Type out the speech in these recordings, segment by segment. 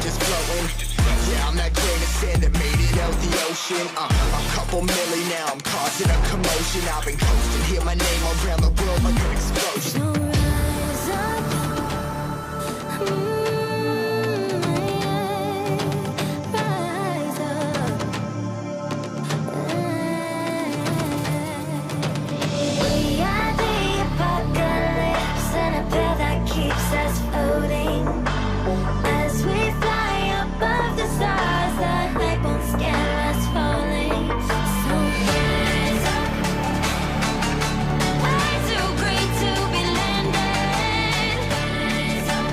just floating. Yeah, I'm that grain of sand that made it out the ocean. A couple milli now, I'm causing a commotion. I've been coasting, hear my name around the world like an explosion. So rise up, rise up. We are the apocalypse, and a pill that keeps us floating. As we fly above the stars, the light won't scare us falling. So rise up. Way too great to be landed. Rise up.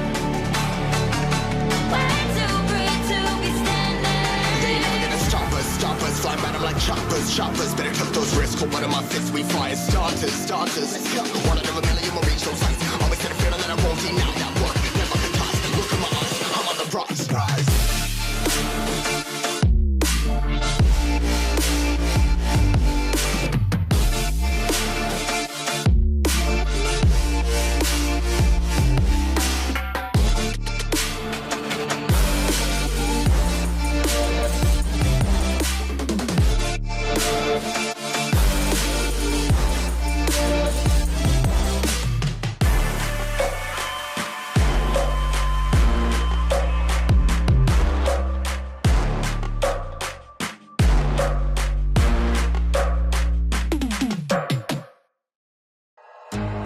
Way too great to be standing. They ain't never gonna stop us, flying by them like choppers. Better took those risks, hold one of my fists, we fire starters. Let's go. One out of a million will reach those heights. Always had a feeling that I won't deny that work. Never can toss. Look at my eyes, I'm on the rocks.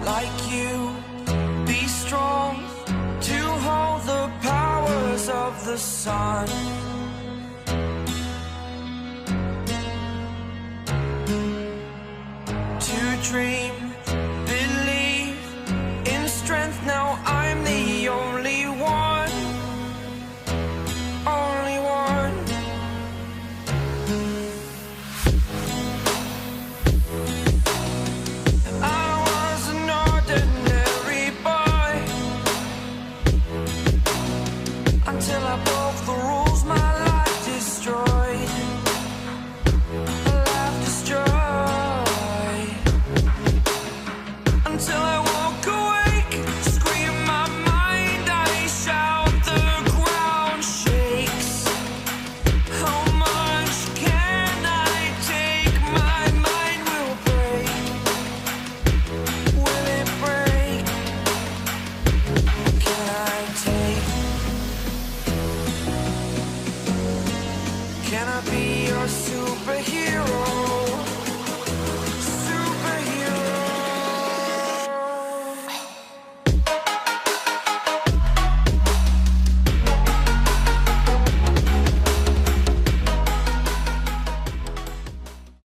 Like you, be strong to hold the powers of the sun. To dream, believe in strength. Now I'm the only one, only one. I was an ordinary boy until I broke the rules. My life destroyed, life destroyed. Until I woke awake, scream my mind, I shout, the ground shakes. How much can I take? My mind will break. Will it break? Can I take? Can I be your superhero?